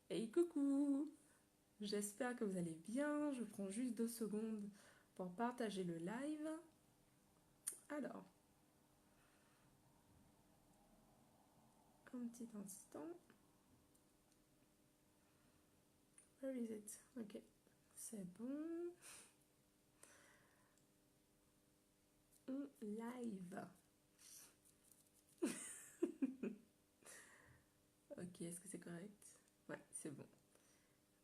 Hey coucou! J'espère que vous allez bien. Je prends juste 2 secondes pour partager le live. Alors, un petit instant. Where is it? Ok, c'est bon. On live. Ok, est-ce que c'est correct? Ouais, c'est bon.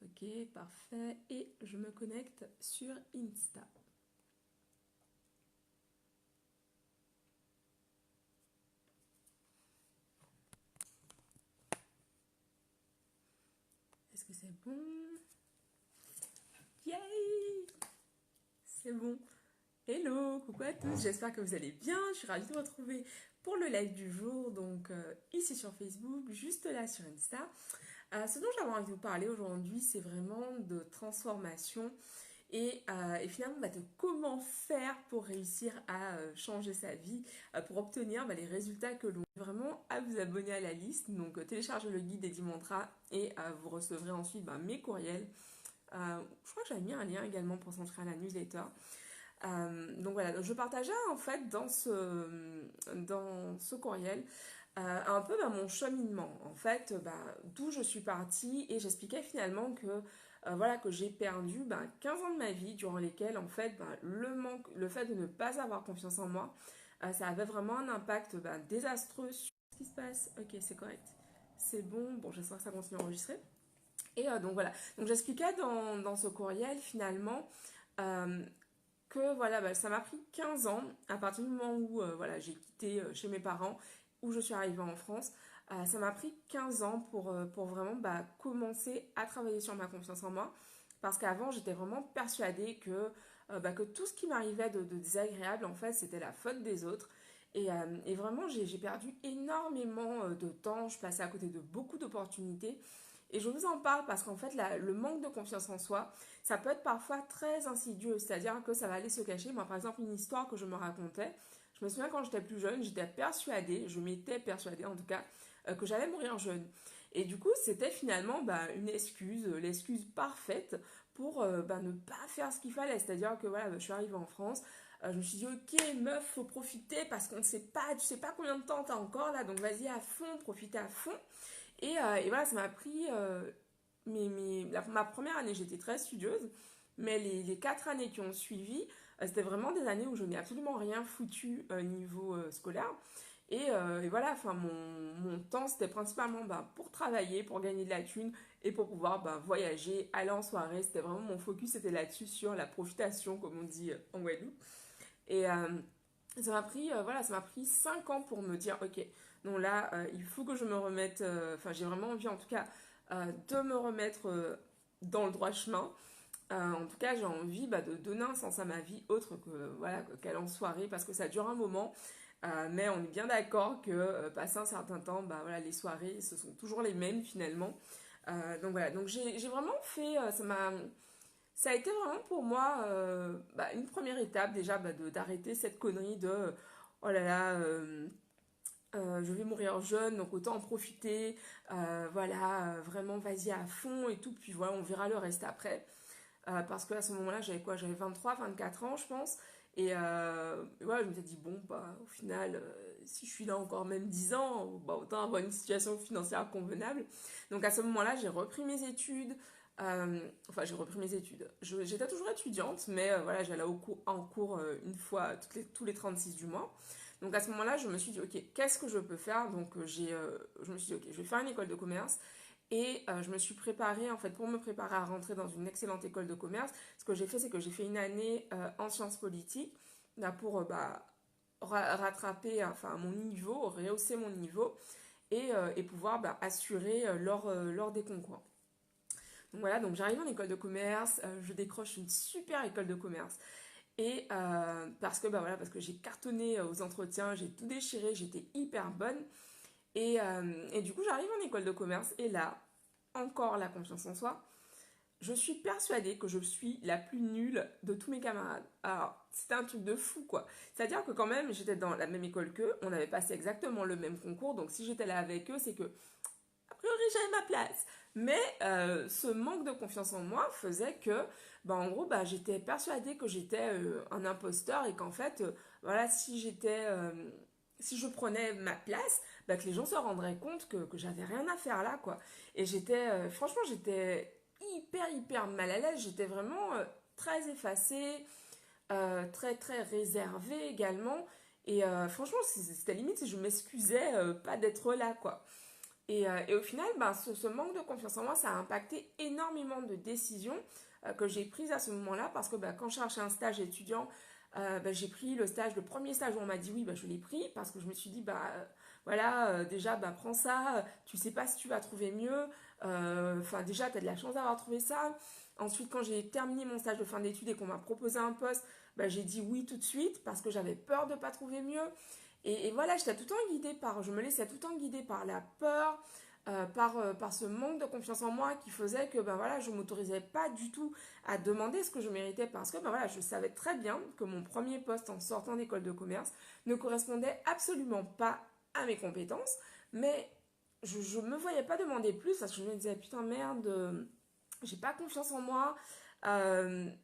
Ok, parfait. Et je me connecte sur Insta. Est-ce que c'est bon? Yay! C'est bon. Hello, coucou à tous, j'espère que vous allez bien. Je suis ravie de vous retrouver pour le live du jour, donc ici sur Facebook, juste là sur Insta. Ce dont j'avais envie de vous parler aujourd'hui, c'est vraiment de transformation et finalement de comment faire pour réussir à changer sa vie, pour obtenir les résultats que l'on veut. Vraiment à vous abonner à la liste, donc téléchargez le guide des 10 mantras et vous recevrez ensuite mes courriels. Je crois que j'avais mis un lien également pour s'inscrire à la newsletter. Donc voilà, donc je partageais en fait dans ce courriel un peu mon cheminement, en fait, d'où je suis partie et j'expliquais finalement que voilà que j'ai perdu 15 ans de ma vie durant lesquels en fait le fait de ne pas avoir confiance en moi, ça avait vraiment un impact désastreux sur ce qui se passe. Ok, c'est correct, c'est bon, bon j'espère que ça continue à enregistrer. Et donc voilà, donc j'expliquais dans ce courriel finalement euh, que voilà, ça m'a pris 15 ans à partir du moment où voilà, j'ai quitté chez mes parents, où je suis arrivée en France. Ça m'a pris 15 ans pour vraiment commencer à travailler sur ma confiance en moi. Parce qu'avant, j'étais vraiment persuadée que tout ce qui m'arrivait de désagréable, en fait, c'était la faute des autres. Et vraiment, j'ai perdu énormément de temps. Je passais à côté de beaucoup d'opportunités. Et je vous en parle parce qu'en fait, le manque de confiance en soi, ça peut être parfois très insidieux, c'est-à-dire que ça va aller se cacher. Moi, par exemple, une histoire que je me racontais, je me souviens quand j'étais plus jeune, j'étais persuadée, je m'étais persuadée en tout cas, que j'allais mourir jeune. Et du coup, c'était finalement une excuse, l'excuse parfaite pour ne pas faire ce qu'il fallait. C'est-à-dire que voilà, je suis arrivée en France, je me suis dit, ok, meuf, faut profiter parce qu'on ne sait pas, tu sais pas combien de temps t'as encore là, donc vas-y à fond, profite à fond. Et voilà, ça m'a pris ma première année, j'étais très studieuse, mais les 4 années qui ont suivi, c'était vraiment des années où je n'ai absolument rien foutu niveau scolaire. Et voilà, enfin, mon temps, c'était principalement pour travailler, pour gagner de la thune et pour pouvoir voyager, aller en soirée. C'était vraiment mon focus, c'était là-dessus, sur la profitation, comme on dit en Guadeloupe. Et voilà, ça m'a pris 5 ans pour me dire, ok, non là, il faut que je me remette, enfin j'ai vraiment envie en tout cas de me remettre dans le droit chemin. En tout cas, j'ai envie de donner un sens à ma vie autre que voilà qu'elle en soirée parce que ça dure un moment. Mais on est bien d'accord que passé un certain temps, voilà, les soirées, ce sont toujours les mêmes finalement. Donc voilà, donc j'ai vraiment fait, ça a été vraiment pour moi une première étape déjà d'arrêter cette connerie de oh là là, je vais mourir jeune, donc autant en profiter, voilà, vraiment vas-y à fond et tout, puis voilà, on verra le reste après. Parce qu'à ce moment-là, j'avais quoi? J'avais 23, 24 ans, je pense. Et voilà, je me suis dit, bon, au final, si je suis là encore même 10 ans, autant avoir une situation financière convenable. Donc à ce moment-là, j'ai repris mes études. Enfin, j'ai repris mes études. J'étais toujours étudiante, mais voilà, j'allais en cours une fois tous les 36 du mois. Donc à ce moment-là, je me suis dit, ok, qu'est-ce que je peux faire? Donc je me suis dit, ok, je vais faire une école de commerce. Et je me suis préparée, en fait, pour me préparer à rentrer dans une excellente école de commerce. Ce que j'ai fait, c'est que j'ai fait une année en sciences politiques là, pour rattraper enfin, mon niveau, rehausser mon niveau et pouvoir assurer lors des concours. Donc voilà, donc j'arrive en école de commerce, je décroche une super école de commerce. Et parce que j'ai cartonné aux entretiens, j'ai tout déchiré, j'étais hyper bonne. Et du coup, j'arrive en école de commerce et là, encore la confiance en soi. Je suis persuadée que je suis la plus nulle de tous mes camarades. Alors, c'était un truc de fou, quoi. C'est-à-dire que quand même, j'étais dans la même école qu'eux, on avait passé exactement le même concours, donc si j'étais là avec eux, c'est que priori j'avais ma place. Mais ce manque de confiance en moi faisait que, en gros, j'étais persuadée que j'étais un imposteur et qu'en fait, voilà, si je prenais ma place, que les gens se rendraient compte que j'avais rien à faire là, quoi. Et franchement, j'étais hyper mal à l'aise. J'étais vraiment très effacée, très très réservée également. Et franchement, c'était limite si je m'excusais pas d'être là, quoi. Et au final, ce manque de confiance en moi, ça a impacté énormément de décisions que j'ai prises à ce moment-là parce que quand je cherchais un stage étudiant, j'ai pris le premier stage où on m'a dit oui, je l'ai pris parce que je me suis dit, voilà, déjà, prends ça, tu sais pas si tu vas trouver mieux, enfin, déjà, tu as de la chance d'avoir trouvé ça. Ensuite, quand j'ai terminé mon stage de fin d'études et qu'on m'a proposé un poste, j'ai dit oui tout de suite parce que j'avais peur de ne pas trouver mieux. Et voilà, je me laissais tout le temps guider par la peur, par ce manque de confiance en moi qui faisait que voilà, je ne m'autorisais pas du tout à demander ce que je méritais parce que voilà, je savais très bien que mon premier poste en sortant d'école de commerce ne correspondait absolument pas à mes compétences, mais je ne me voyais pas demander plus parce que je me disais putain merde, j'ai pas confiance en moi,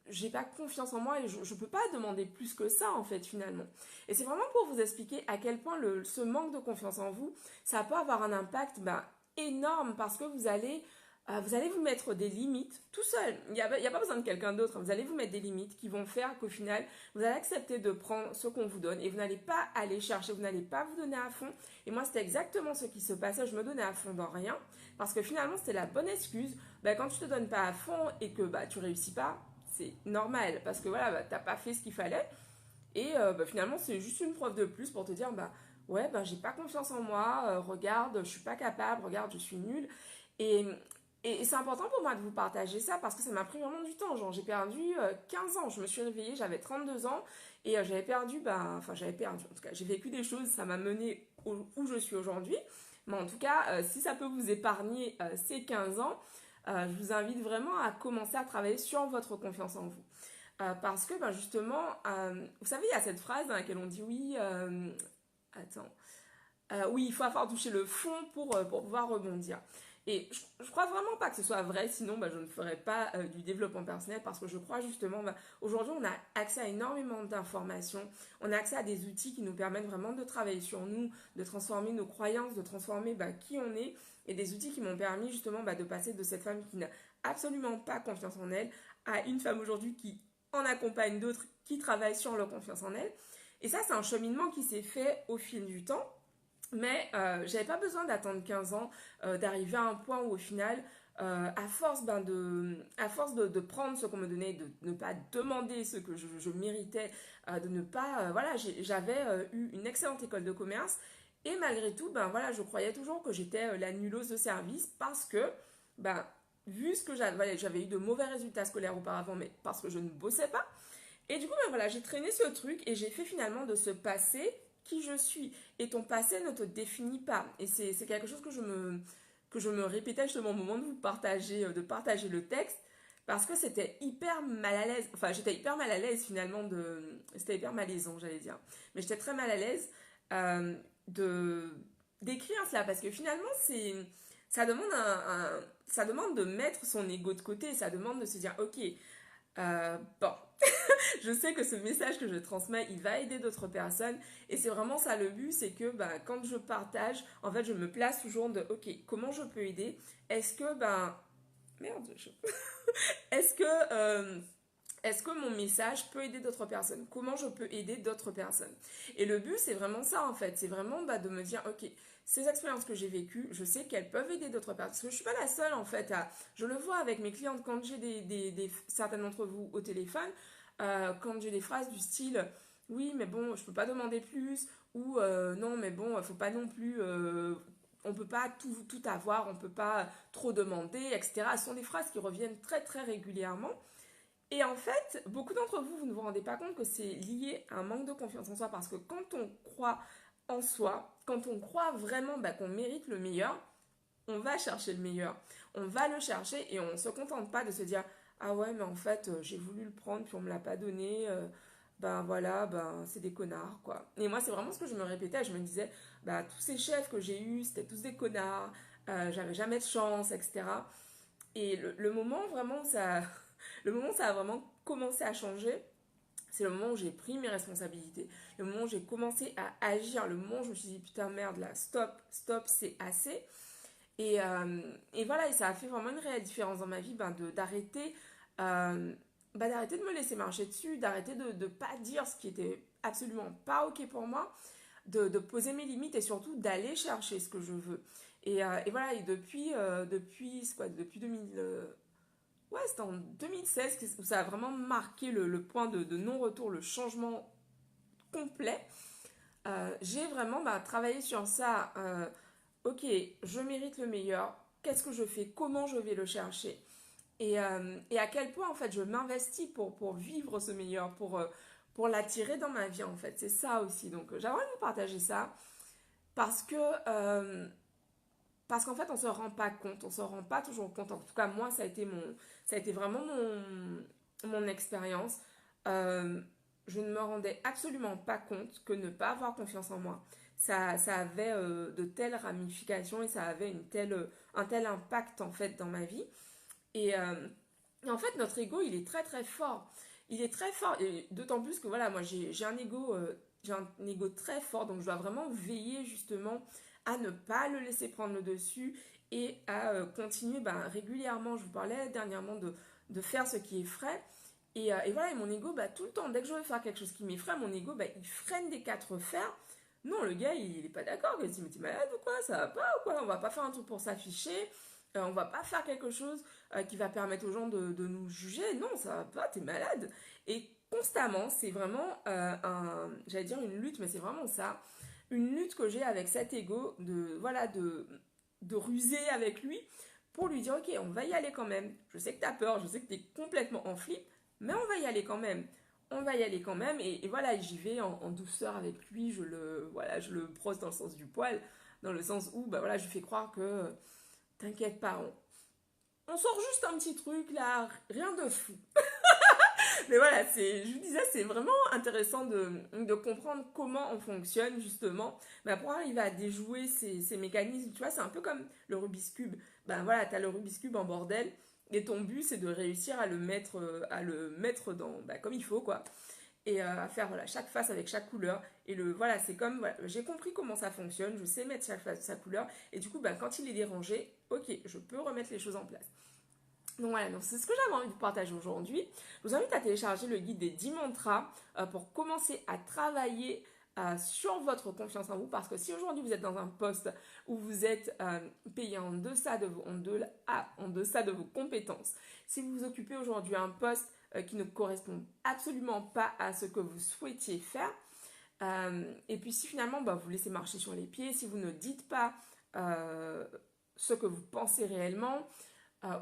j'ai pas confiance en moi et je peux pas demander plus que ça en fait finalement. Et c'est vraiment pour vous expliquer à quel point ce manque de confiance en vous, ça peut avoir un impact énorme parce que vous allez vous mettre des limites tout seul. Il y a pas besoin de quelqu'un d'autre. Vous allez vous mettre des limites qui vont faire qu'au final, vous allez accepter de prendre ce qu'on vous donne et vous n'allez pas aller chercher, vous n'allez pas vous donner à fond. Et moi, c'était exactement ce qui se passait. Je me donnais à fond dans rien parce que finalement, c'était la bonne excuse. Quand tu te donnes pas à fond et que tu réussis pas, c'est normal parce que voilà, t'as pas fait ce qu'il fallait. Et finalement, c'est juste une preuve de plus pour te dire, ouais, j'ai pas confiance en moi, regarde, je suis pas capable, regarde, je suis nulle. Et, et c'est important pour moi de vous partager ça parce que ça m'a pris vraiment du temps. Genre, j'ai perdu 15 ans. Je me suis réveillée, j'avais 32 ans et j'avais perdu. En tout cas, j'ai vécu des choses, ça m'a mené où je suis aujourd'hui. Mais en tout cas, si ça peut vous épargner ces 15 ans, je vous invite vraiment à commencer à travailler sur votre confiance en vous. Parce que justement, vous savez, il y a cette phrase dans laquelle on dit oui, attends, oui, il faut avoir touché le fond pour pouvoir rebondir. Et je crois vraiment pas que ce soit vrai, sinon je ne ferais pas du développement personnel parce que je crois justement, aujourd'hui on a accès à énormément d'informations, on a accès à des outils qui nous permettent vraiment de travailler sur nous, de transformer nos croyances, de transformer qui on est, et des outils qui m'ont permis justement de passer de cette femme qui n'a absolument pas confiance en elle à une femme aujourd'hui qui en accompagne d'autres qui travaillent sur leur confiance en elle. Et ça, c'est un cheminement qui s'est fait au fil du temps. Mais j'avais pas besoin d'attendre 15 ans, d'arriver à un point où au final, à force, de prendre ce qu'on me donnait, de ne pas demander ce que je méritais, de ne pas... voilà, j'avais eu une excellente école de commerce et malgré tout, voilà, je croyais toujours que j'étais la nulleuse de service parce que, vu ce que j'avais eu de mauvais résultats scolaires auparavant, mais parce que je ne bossais pas. Et du coup, voilà, j'ai traîné ce truc et j'ai fait finalement de ce passé qui je suis. Et ton passé ne te définit pas. Et c'est quelque chose que je me répétais justement au moment de partager le texte. Parce que c'était hyper mal à l'aise. Enfin, j'étais hyper mal à l'aise finalement C'était hyper malaisant, j'allais dire. Mais j'étais très mal à l'aise euh, de d'écrire cela. Parce que finalement, ça demande ça demande de mettre son ego de côté. Ça demande de se dire, ok, bon, je sais que ce message que je transmets, il va aider d'autres personnes. Et c'est vraiment ça le but, c'est que quand je partage, en fait, je me place toujours de, ok, comment je peux aider. Est-ce que, merde, est-ce que, est-ce que mon message peut aider d'autres personnes? Comment je peux aider d'autres personnes? Et le but, c'est vraiment ça, en fait. C'est vraiment de me dire, ok, ces expériences que j'ai vécues, je sais qu'elles peuvent aider d'autres personnes. Parce que je ne suis pas la seule, en fait, je le vois avec mes clientes quand j'ai certaines d'entre vous au téléphone, quand j'ai des phrases du style, oui, mais bon, je peux pas demander plus, ou non, mais bon, faut pas non plus... on peut pas tout avoir, on peut pas trop demander, etc. Ce sont des phrases qui reviennent très très régulièrement. Et en fait, beaucoup d'entre vous, vous ne vous rendez pas compte que c'est lié à un manque de confiance en soi parce que quand on croit en soi, quand on croit vraiment qu'on mérite le meilleur, on va chercher le meilleur. On va le chercher et on ne se contente pas de se dire ah ouais, mais en fait, j'ai voulu le prendre puis on me l'a pas donné. Voilà, c'est des connards, quoi. Et moi, c'est vraiment ce que je me répétais. Je me disais, tous ces chefs que j'ai eus, c'était tous des connards. j'avais jamais de chance, etc. Et le moment vraiment où le moment où ça a vraiment commencé à changer, c'est le moment où j'ai pris mes responsabilités, le moment où j'ai commencé à agir, le moment où je me suis dit putain merde là, stop, stop, c'est assez. Et voilà, et ça a fait vraiment une réelle différence dans ma vie, d'arrêter d'arrêter de me laisser marcher dessus, d'arrêter de ne pas dire ce qui était absolument pas ok pour moi, de poser mes limites et surtout d'aller chercher ce que je veux. Et voilà, et depuis, c'est quoi, depuis 2000, ouais, c'était en 2016 où ça a vraiment marqué le point de non-retour, le changement complet. J'ai vraiment travaillé sur ça. Ok, je mérite le meilleur. Qu'est-ce que je fais? Comment je vais le chercher? Et à quel point, en fait, je m'investis pour vivre ce meilleur, pour l'attirer dans ma vie, en fait. C'est ça aussi. Donc, j'aimerais vous partager ça parce que, parce qu'en fait, on se rend pas compte. On se rend pas toujours compte. En tout cas, moi, ça a été vraiment mon expérience. Euh, je ne me rendais absolument pas compte que ne pas avoir confiance en moi, ça avait de telles ramifications et ça avait un tel impact en fait dans ma vie. Et, euh, et en fait, notre ego, il est très très fort. Il est très fort, et d'autant plus que voilà, moi j'ai un ego très fort, donc je dois vraiment veiller justement à ne pas le laisser prendre le dessus et à continuer régulièrement. Je vous parlais dernièrement de faire ce qui est frais. Et voilà, et mon ego, tout le temps, dès que je veux faire quelque chose qui m'effraie, mon ego, il freine des quatre fers. Non, le gars, il est pas d'accord. Il se dit, mais t'es malade ou quoi? Ça va pas ou quoi? On va pas faire un truc pour s'afficher. On va pas faire quelque chose qui va permettre aux gens de nous juger. Non, ça va pas, t'es malade. Et constamment, c'est vraiment j'allais dire une lutte, mais c'est vraiment ça. Une lutte que j'ai avec cet ego, voilà, de ruser avec lui pour lui dire, ok, on va y aller quand même. Je sais que t'as peur, je sais que t'es complètement en flip, mais on va y aller quand même. On va y aller quand même. Et voilà, j'y vais en douceur avec lui. Voilà, je le brosse dans le sens du poil, dans le sens où voilà, je lui fais croire que t'inquiète pas, on sort juste un petit truc là, rien de fou. Mais voilà, je vous disais, c'est vraiment intéressant de comprendre comment on fonctionne justement pour arriver à déjouer ces mécanismes. Tu vois, c'est un peu comme le Rubik's Cube. Voilà, tu as le Rubik's Cube en bordel et ton but c'est de réussir à le mettre dans, comme il faut quoi. Et à faire voilà, chaque face avec chaque couleur. Et voilà, c'est comme, voilà, j'ai compris comment ça fonctionne, je sais mettre chaque face sa couleur. Et du coup, quand il est dérangé, ok, je peux remettre les choses en place. Donc voilà, donc c'est ce que j'avais envie de partager aujourd'hui. Je vous invite à télécharger le guide des 10 mantras pour commencer à travailler sur votre confiance en vous. Parce que si aujourd'hui vous êtes dans un poste où vous êtes payé en deçà en deçà de vos compétences, si vous occupez aujourd'hui un poste qui ne correspond absolument pas à ce que vous souhaitiez faire, et puis si finalement vous laissez marcher sur les pieds, si vous ne dites pas ce que vous pensez réellement,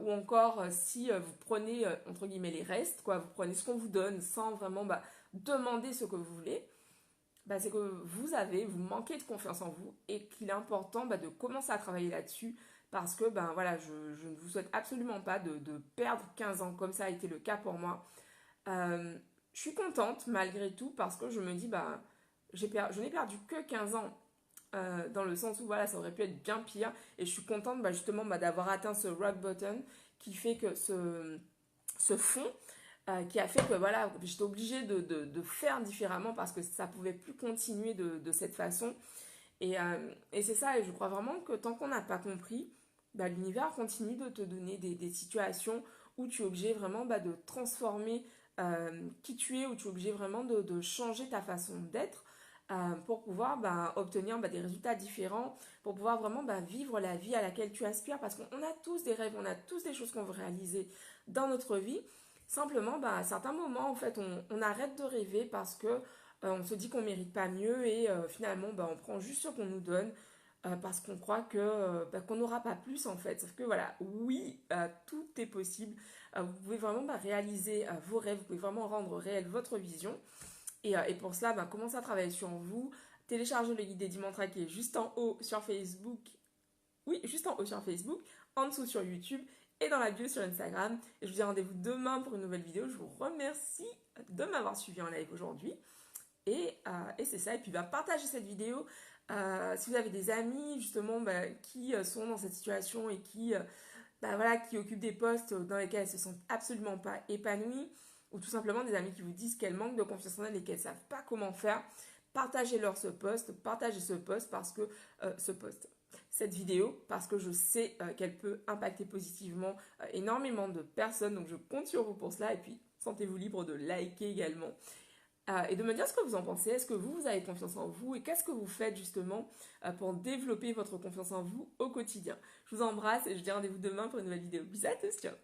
ou encore si vous prenez entre guillemets les restes, quoi, vous prenez ce qu'on vous donne sans vraiment demander ce que vous voulez, c'est que vous manquez de confiance en vous et qu'il est important de commencer à travailler là-dessus parce que voilà, je ne vous souhaite absolument pas de perdre 15 ans comme ça a été le cas pour moi. Je suis contente malgré tout parce que je me dis je n'ai perdu que 15 ans dans le sens où voilà, ça aurait pu être bien pire et je suis contente justement d'avoir atteint ce rock bottom qui fait que ce fond qui a fait que voilà, j'étais obligée de faire différemment parce que ça pouvait plus continuer de cette façon et c'est ça, et je crois vraiment que tant qu'on n'a pas compris, l'univers continue de te donner des situations où tu es obligé vraiment de transformer qui tu es, où tu es obligé vraiment de changer ta façon d'être pour pouvoir obtenir des résultats différents, pour pouvoir vraiment vivre la vie à laquelle tu aspires, parce qu'on a tous des rêves, on a tous des choses qu'on veut réaliser dans notre vie. Simplement, à certains moments, en fait, on arrête de rêver parce que on se dit qu'on mérite pas mieux et finalement, on prend juste ce qu'on nous donne parce qu'on croit que qu'on n'aura pas plus en fait. Sauf que voilà, oui, tout est possible. Vous pouvez vraiment réaliser vos rêves, vous pouvez vraiment rendre réelle votre vision. Et pour cela, commencez à travailler sur vous. Téléchargez le guide des 10 mantras qui est juste en haut sur Facebook. Oui, juste en haut sur Facebook, en dessous sur YouTube et dans la bio sur Instagram. Et je vous dis rendez-vous demain pour une nouvelle vidéo. Je vous remercie de m'avoir suivi en live aujourd'hui. Et c'est ça. Et puis partagez cette vidéo Si vous avez des amis justement qui sont dans cette situation et qui occupent des postes dans lesquels elles se sentent absolument pas épanouies, ou tout simplement des amis qui vous disent qu'elles manquent de confiance en elles et qu'elles ne savent pas comment faire, partagez-leur partagez ce post parce que cette vidéo, parce que je sais qu'elle peut impacter positivement énormément de personnes, donc je compte sur vous pour cela, et puis sentez-vous libre de liker également. Et de me dire ce que vous en pensez. Est-ce que vous avez confiance en vous et qu'est-ce que vous faites justement pour développer votre confiance en vous au quotidien. Je vous embrasse et je vous dis rendez-vous demain pour une nouvelle vidéo. Bisous à tous, ciao.